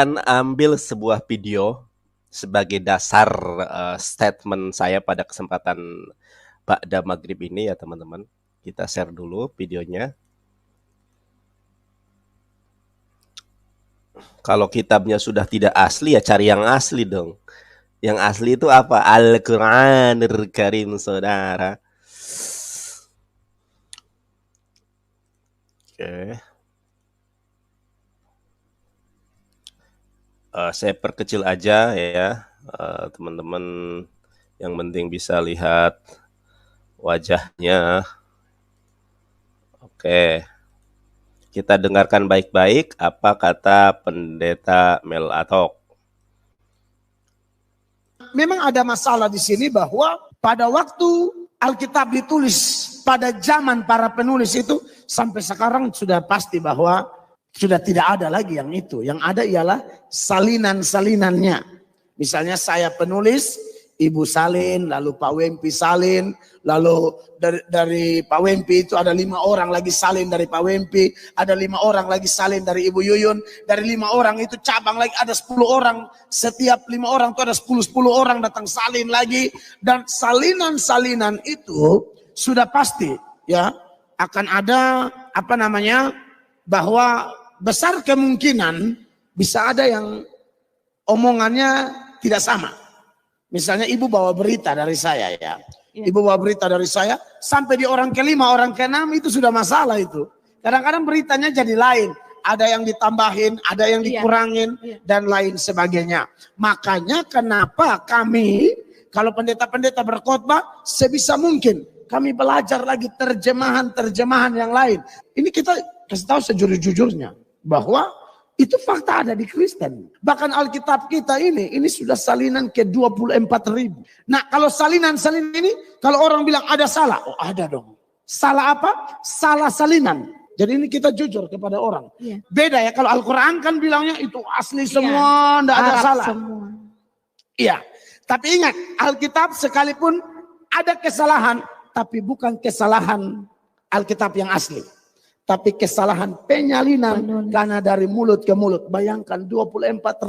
akan ambil sebuah video sebagai dasar statement saya pada kesempatan Ba'da Maghrib ini ya teman-teman. Kita share dulu videonya. Kalau kitabnya sudah tidak asli ya cari yang asli dong. Yang asli itu apa? Al-Quranul Karim, saudara. Oke. Saya perkecil aja ya, teman-teman. Yang penting bisa lihat wajahnya. Oke. Kita dengarkan baik-baik apa kata Pendeta Mel Atok. Memang ada masalah di sini bahwa pada waktu Alkitab ditulis pada zaman para penulis itu sampai sekarang sudah pasti bahwa sudah tidak ada lagi yang itu. Yang ada ialah salinan-salinannya. Misalnya saya penulis, Ibu salin, lalu Pak Wempi salin, lalu dari Pak Wempi itu ada 5 orang lagi salin dari Pak Wempi, ada 5 orang lagi salin dari Ibu Yuyun, dari 5 orang itu cabang lagi ada 10 orang, setiap 5 orang itu ada 10 orang datang salin lagi, dan salinan-salinan itu sudah pasti ya akan ada bahwa besar kemungkinan bisa ada yang omongannya tidak sama. Misalnya ibu bawa berita dari saya ya. Ibu bawa berita dari saya sampai di orang kelima, orang keenam itu sudah masalah itu. Kadang-kadang beritanya jadi lain. Ada yang ditambahin, ada yang dikurangin dan lain sebagainya. Makanya kenapa kami kalau pendeta-pendeta berkhotbah sebisa mungkin kami belajar lagi terjemahan-terjemahan yang lain. Ini kita kasih tahu sejujur-jujurnya bahwa itu fakta ada di Kristen. Bahkan Alkitab kita ini sudah salinan ke 24.000. Nah kalau salinan-salinan ini, kalau orang bilang ada salah, oh ada dong. Salah apa? Salah salinan. Jadi ini kita jujur kepada orang. Beda ya, kalau Al-Quran kan bilangnya itu asli semua, tidak ada salah. Iya, tapi ingat Alkitab sekalipun ada kesalahan, tapi bukan kesalahan Alkitab yang asli. Tapi kesalahan penyalinan karena dari mulut ke mulut. Bayangkan 24.000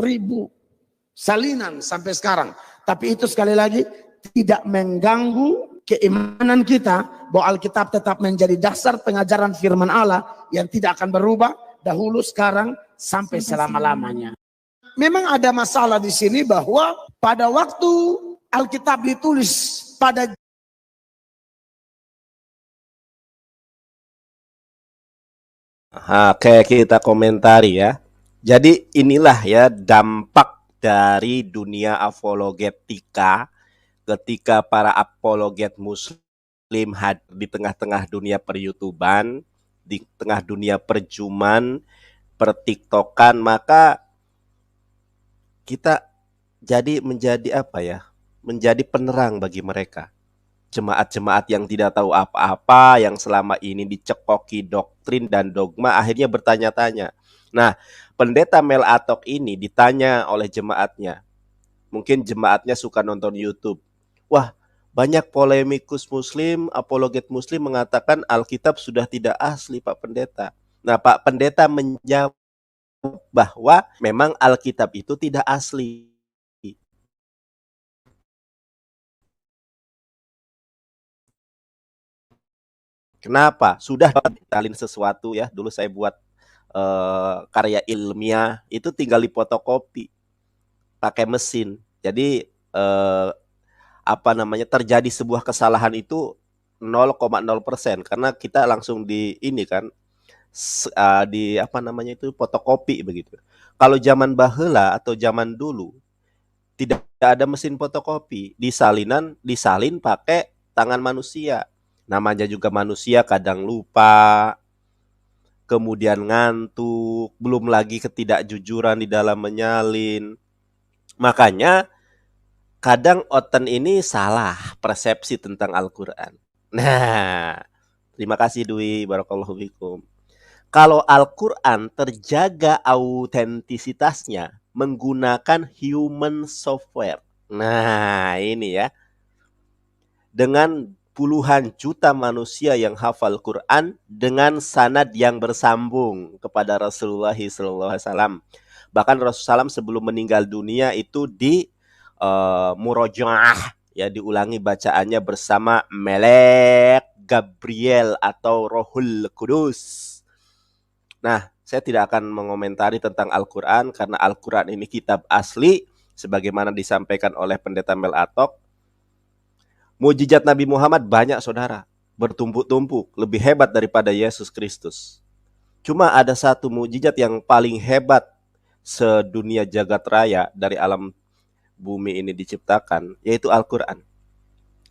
salinan sampai sekarang. Tapi itu sekali lagi tidak mengganggu keimanan kita bahwa Alkitab tetap menjadi dasar pengajaran firman Allah yang tidak akan berubah dahulu, sekarang, sampai selama-lamanya. Memang ada masalah di sini bahwa pada waktu Alkitab ditulis pada Oke, kita komentari ya. Jadi inilah ya dampak dari dunia apologetika ketika para apologet muslim hadir di tengah-tengah dunia per-YouTuban, di tengah dunia perjuman, per-TikTokan, maka kita menjadi apa ya? Menjadi penerang bagi mereka. Jemaat-jemaat yang tidak tahu apa-apa, yang selama ini dicekoki doktrin dan dogma, akhirnya bertanya-tanya. Nah, Pendeta Mel Atok ini ditanya oleh jemaatnya. Mungkin jemaatnya suka nonton YouTube. Wah, banyak polemikus muslim, apologet muslim mengatakan Alkitab sudah tidak asli, Pak Pendeta. Nah, Pak Pendeta menjawab bahwa memang Alkitab itu tidak asli. Kenapa? Sudah ditalin sesuatu ya. Dulu saya buat karya ilmiah itu tinggal difotokopi pakai mesin. Jadi terjadi sebuah kesalahan itu 0,0% karena kita langsung di ini kan fotokopi begitu. Kalau zaman baheula atau zaman dulu tidak ada mesin fotokopi, disalin pakai tangan manusia. Namanya juga manusia kadang lupa, kemudian ngantuk, belum lagi ketidakjujuran di dalam menyalin. Makanya kadang oten ini salah persepsi tentang Al-Quran. Nah, terima kasih Dwi, barakallahu fikum. Kalau Al-Quran terjaga autentisitasnya menggunakan human software. Nah, ini ya. Dengan puluhan juta manusia yang hafal Quran dengan sanad yang bersambung kepada Rasulullah SAW. Bahkan Rasulullah SAW sebelum meninggal dunia itu di murojaah, ya, diulangi bacaannya bersama Melek Gabriel atau Rohul Kudus. Nah, saya tidak akan mengomentari tentang Al-Quran karena Al-Quran ini kitab asli sebagaimana disampaikan oleh Pendeta Mel Atok. Mujizat Nabi Muhammad banyak, saudara, bertumpuk-tumpuk, lebih hebat daripada Yesus Kristus. Cuma ada satu mujizat yang paling hebat sedunia jagat raya dari alam bumi ini diciptakan, yaitu Al-Quran.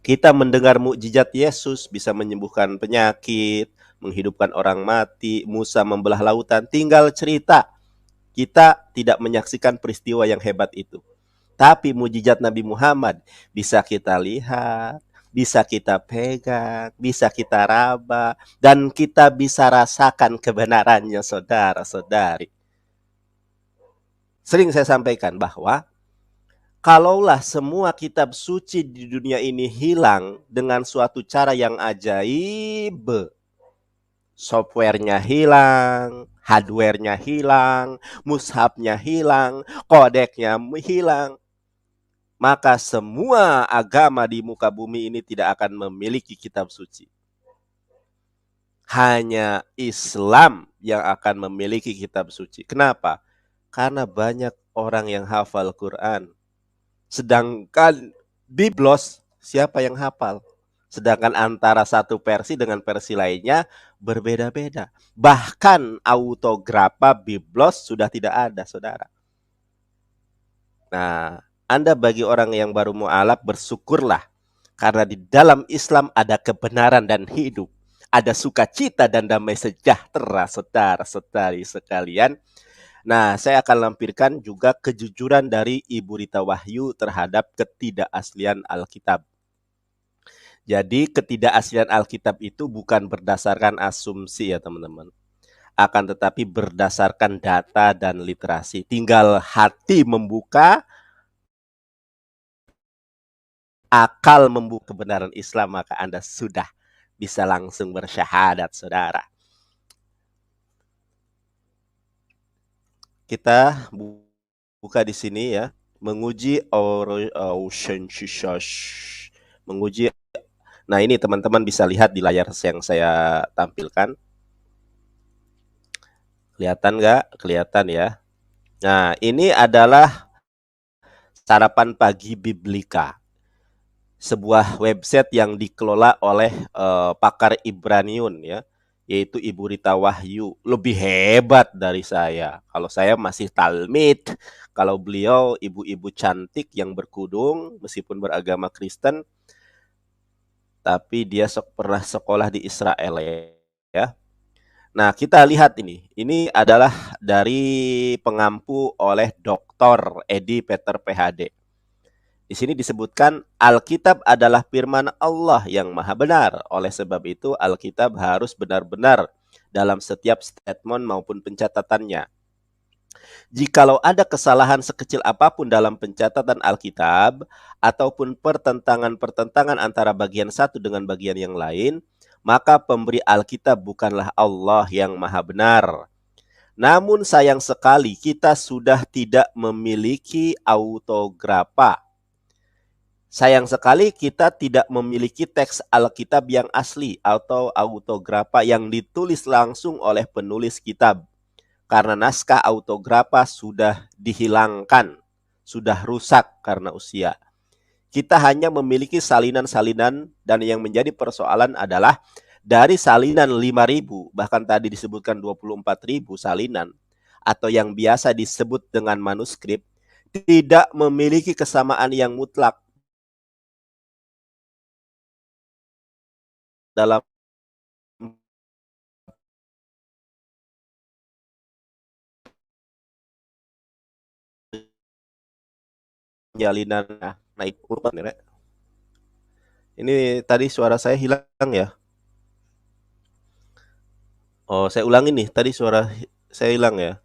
Kita mendengar mukjizat Yesus bisa menyembuhkan penyakit, menghidupkan orang mati, Musa membelah lautan, tinggal cerita. Kita tidak menyaksikan peristiwa yang hebat itu. Tapi mukjizat Nabi Muhammad bisa kita lihat, bisa kita pegang, bisa kita raba, dan kita bisa rasakan kebenarannya, saudara-saudari. Sering saya sampaikan bahwa kalaulah semua kitab suci di dunia ini hilang dengan suatu cara yang ajaib, softwarenya hilang, hardwarenya hilang, mushafnya hilang, kodeknya hilang, maka semua agama di muka bumi ini tidak akan memiliki kitab suci. Hanya Islam yang akan memiliki kitab suci. Kenapa? Karena banyak orang yang hafal Quran. Sedangkan Biblos, siapa yang hafal? Sedangkan antara satu versi dengan versi lainnya berbeda-beda. Bahkan autografa Biblos sudah tidak ada, saudara. Nah, Anda bagi orang yang baru mu'alaf bersyukurlah. Karena di dalam Islam ada kebenaran dan hidup. Ada sukacita dan damai sejahtera, saudara-saudari sekalian. Nah, saya akan lampirkan juga kejujuran dari Ibu Rita Wahyu terhadap ketidakaslian Alkitab. Jadi ketidakaslian Alkitab itu bukan berdasarkan asumsi, ya teman-teman. Akan tetapi berdasarkan data dan literasi. Tinggal hati membuka, akal membuka kebenaran Islam, maka Anda sudah bisa langsung bersyahadat, saudara. Kita buka di sini ya, menguji menguji. Nah, ini teman-teman bisa lihat di layar yang saya tampilkan. Kelihatan nggak? Kelihatan ya. Nah, ini adalah Sarapan Pagi Biblika, sebuah website yang dikelola oleh pakar Ibraniun ya, yaitu Ibu Rita Wahyu. Lebih hebat dari saya. Kalau saya masih talmid, kalau beliau ibu-ibu cantik yang berkudung meskipun beragama Kristen, tapi dia pernah sekolah di Israel ya. Nah, kita lihat ini. Ini adalah dari pengampu oleh Dr. Edi Peter PhD. Di sini disebutkan Alkitab adalah firman Allah yang maha benar. Oleh sebab itu Alkitab harus benar-benar dalam setiap statement maupun pencatatannya. Jikalau ada kesalahan sekecil apapun dalam pencatatan Alkitab ataupun pertentangan-pertentangan antara bagian satu dengan bagian yang lain, maka pemberi Alkitab bukanlah Allah yang maha benar. Namun sayang sekali kita sudah tidak memiliki autografa. Sayang sekali kita tidak memiliki teks Alkitab yang asli atau autografa yang ditulis langsung oleh penulis kitab. Karena naskah autografa sudah dihilangkan, sudah rusak karena usia. Kita hanya memiliki salinan-salinan dan yang menjadi persoalan adalah dari salinan 5.000, bahkan tadi disebutkan 24.000 salinan atau yang biasa disebut dengan manuskrip, tidak memiliki kesamaan yang mutlak dalam jalinan naik urut ya. Ini tadi suara saya hilang ya. Oh, saya ulangi nih. Tadi suara saya hilang ya.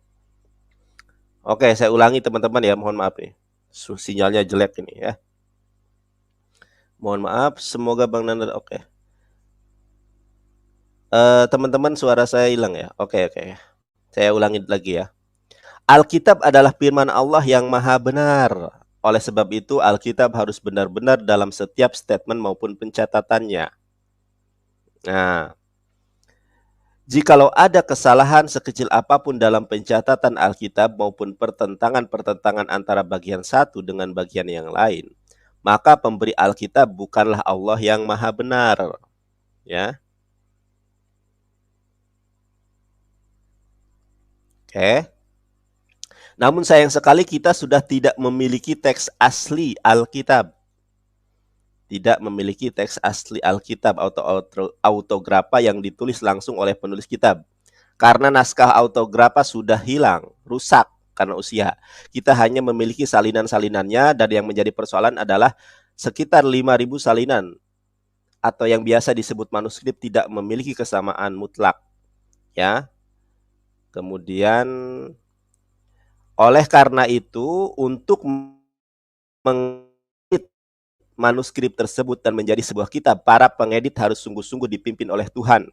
Oke, saya ulangi teman-teman ya. Mohon maaf nih. Sinyalnya jelek ini ya. Mohon maaf. Semoga Bang Nanda oke. Teman-teman suara saya hilang ya. Oke. Saya ulangi lagi ya. Alkitab adalah firman Allah yang maha benar. Oleh sebab itu, Alkitab harus benar-benar dalam setiap statement maupun pencatatannya. Nah, jikalau ada kesalahan sekecil apapun dalam pencatatan Alkitab maupun pertentangan-pertentangan antara bagian satu dengan bagian yang lain, maka pemberi Alkitab bukanlah Allah yang maha benar. Ya, oke. Namun sayang sekali kita sudah tidak memiliki teks asli Alkitab. Tidak memiliki teks asli Alkitab atau autografa yang ditulis langsung oleh penulis kitab. Karena naskah autografa sudah hilang, rusak karena usia. Kita hanya memiliki salinan-salinannya dan yang menjadi persoalan adalah sekitar 5.000 salinan atau yang biasa disebut manuskrip tidak memiliki kesamaan mutlak. Ya. Kemudian oleh karena itu, untuk mengedit manuskrip tersebut dan menjadi sebuah kitab, para pengedit harus sungguh-sungguh dipimpin oleh Tuhan,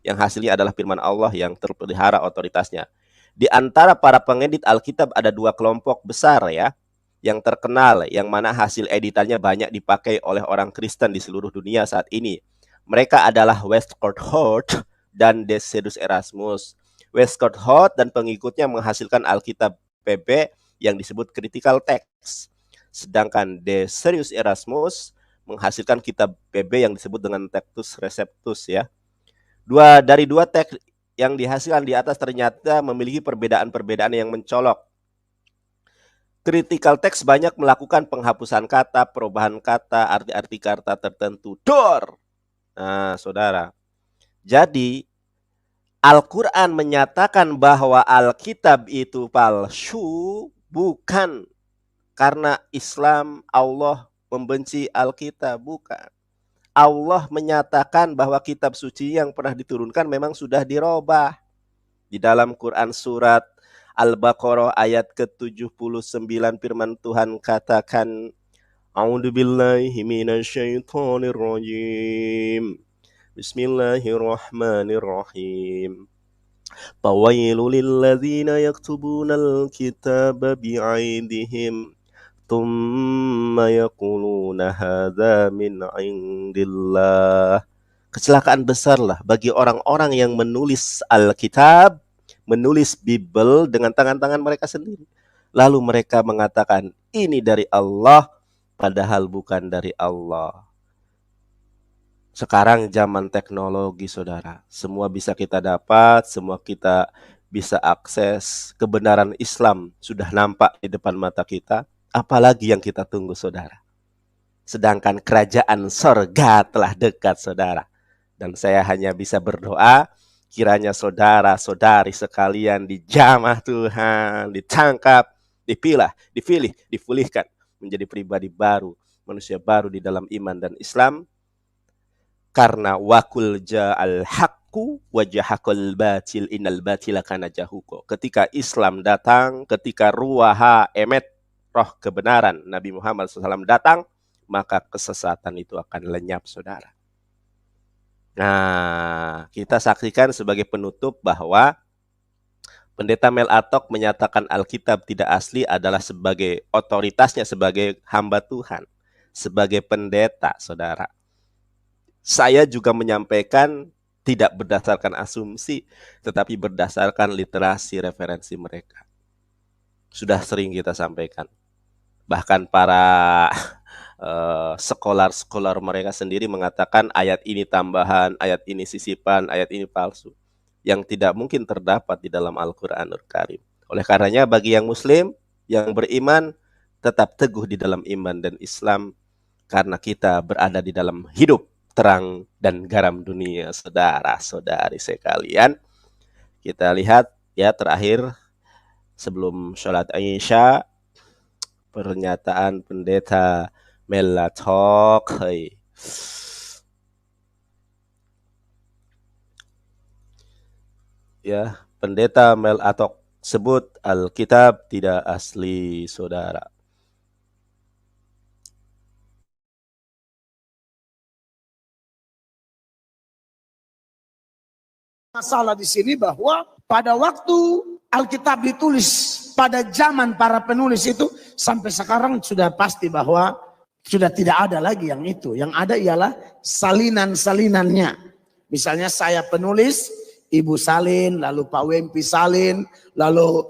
yang hasilnya adalah firman Allah yang terpelihara otoritasnya. Di antara para pengedit Alkitab ada dua kelompok besar ya, yang terkenal, yang mana hasil editannya banyak dipakai oleh orang Kristen di seluruh dunia saat ini. Mereka adalah Westcott Hort dan Desiderius Erasmus. Westcott Hort dan pengikutnya menghasilkan Alkitab PB yang disebut critical text. Sedangkan Desiderius Erasmus menghasilkan kitab PB yang disebut dengan Textus Receptus ya. Dari dua teks yang dihasilkan di atas ternyata memiliki perbedaan-perbedaan yang mencolok. Critical text banyak melakukan penghapusan kata, perubahan kata, arti-arti kata tertentu. Nah, saudara. Jadi, Al-Quran menyatakan bahwa Alkitab itu palsu bukan karena Islam Allah membenci Alkitab, bukan. Allah menyatakan bahwa kitab suci yang pernah diturunkan memang sudah dirubah. Di dalam Quran surat Al-Baqarah ayat ke-79 firman Tuhan katakan, A'udzubillahi minasyaitonirrajim. Bismillahirrahmanirrahim. Fawailul lilladzina yaktubunal kitaba bi'aidihim thumma yaquluna hadza min 'indillah. Kecelakaan besarlah bagi orang-orang yang menulis Alkitab, menulis Bible dengan tangan-tangan mereka sendiri. Lalu mereka mengatakan, ini dari Allah, padahal bukan dari Allah. Sekarang zaman teknologi, saudara. Semua bisa kita dapat, semua kita bisa akses. Kebenaran Islam sudah nampak di depan mata kita. Apalagi yang kita tunggu, saudara. Sedangkan kerajaan sorga telah dekat, saudara. Dan saya hanya bisa berdoa, kiranya saudara-saudari sekalian dijamah Tuhan, ditangkap, dipilih, dipulihkan menjadi pribadi baru, manusia baru di dalam iman dan Islam. Karena wakul ja'al haqqu wajahakul batil innal batila kana jahuko. Ketika Islam datang, ketika ruaha emet, roh kebenaran Nabi Muhammad SAW datang, maka kesesatan itu akan lenyap, saudara. Nah, kita saksikan sebagai penutup bahwa Pendeta Mel Atok menyatakan Alkitab tidak asli adalah sebagai otoritasnya sebagai hamba Tuhan, sebagai pendeta, saudara. Saya juga menyampaikan tidak berdasarkan asumsi, tetapi berdasarkan literasi referensi mereka. Sudah sering kita sampaikan. Bahkan para sekolar mereka sendiri mengatakan ayat ini tambahan, ayat ini sisipan, ayat ini palsu. Yang tidak mungkin terdapat di dalam Al-Quranul Karim. Oleh karenanya bagi yang muslim, yang beriman, tetap teguh di dalam iman dan Islam. Karena kita berada di dalam hidup terang dan garam dunia, saudara-saudari sekalian. Kita lihat ya terakhir sebelum sholat Isya, pernyataan Pendeta Mel Atok. Ya, Pendeta Mel Atok sebut Alkitab tidak asli, saudara. Masalah di sini bahwa pada waktu Alkitab ditulis pada zaman para penulis itu, sampai sekarang sudah pasti bahwa sudah tidak ada lagi yang itu. Yang ada ialah salinan-salinannya. Misalnya saya penulis, Ibu salin, lalu Pak Wempi salin, lalu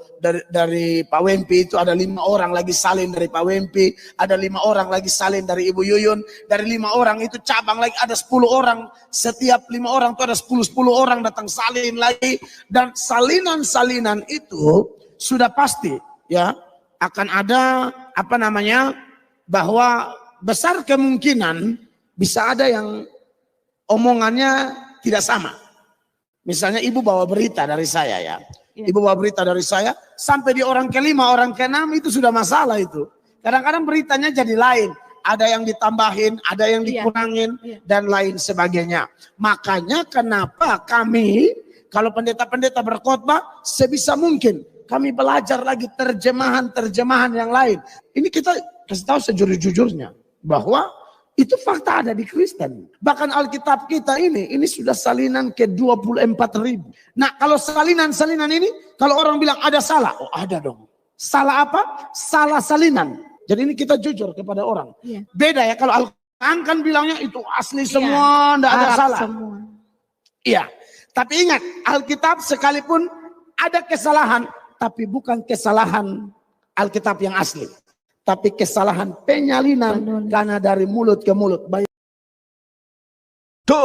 dari Pak Wempi itu ada 5 orang lagi salin dari Pak Wempi, ada 5 orang lagi salin dari Ibu Yuyun, dari 5 orang itu cabang lagi ada 10 orang, setiap 5 orang itu ada 10 orang datang salin lagi, dan salinan-salinan itu sudah pasti ya akan ada bahwa besar kemungkinan bisa ada yang omongannya tidak sama. Misalnya ibu bawa berita dari saya ya. Ibu bawa berita dari saya sampai di orang kelima, orang keenam itu sudah masalah itu. Kadang-kadang beritanya jadi lain. Ada yang ditambahin, ada yang dikurangin dan lain sebagainya. Makanya kenapa kami kalau pendeta-pendeta berkhotbah sebisa mungkin kami belajar lagi terjemahan-terjemahan yang lain. Ini kita kasih tahu sejujur-jujurnya bahwa itu fakta ada di Kristen. Bahkan Alkitab kita ini sudah salinan ke 24.000. Nah kalau salinan-salinan ini, kalau orang bilang ada salah, oh ada dong. Salah apa? Salah salinan. Jadi ini kita jujur kepada orang. Beda ya kalau Al-Quran kan bilangnya itu asli semua, tidak ada salah. Iya, tapi ingat Alkitab sekalipun ada kesalahan, tapi bukan kesalahan Alkitab yang asli. Tapi kesalahan penyalinan karena dari mulut ke mulut. Tur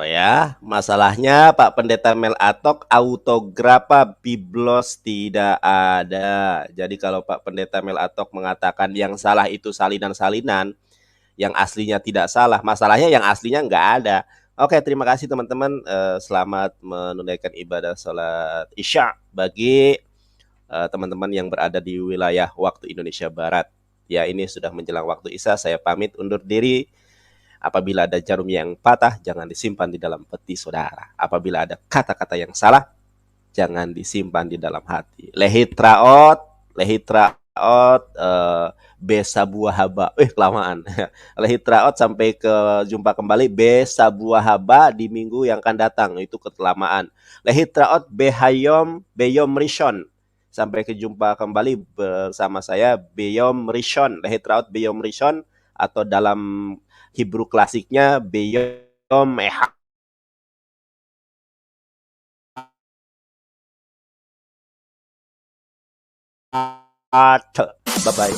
ya, masalahnya Pak Pendeta Mel Atok autografa biblos tidak ada. Jadi kalau Pak Pendeta Mel Atok mengatakan yang salah itu salinan-salinan, yang aslinya tidak salah, masalahnya yang aslinya nggak ada. Oke, terima kasih teman-teman. Selamat menunaikan ibadah sholat Isya bagi teman-teman yang berada di wilayah waktu Indonesia Barat. Ya, ini sudah menjelang waktu Isya, saya pamit undur diri. Apabila ada jarum yang patah, jangan disimpan di dalam peti saudara. Apabila ada kata-kata yang salah, jangan disimpan di dalam hati. Lehitraot, besa buah haba. Kelamaan. Lehitraot sampai ke jumpa kembali besa buah haba di minggu yang akan datang. Itu kelamaan. Lehitraot beyom rishon. Sampai jumpa kembali bersama saya Beyom Rishon, Lehitraut Beyom Rishon, atau dalam Hebrew klasiknya Beyom Ehad. Bye-bye.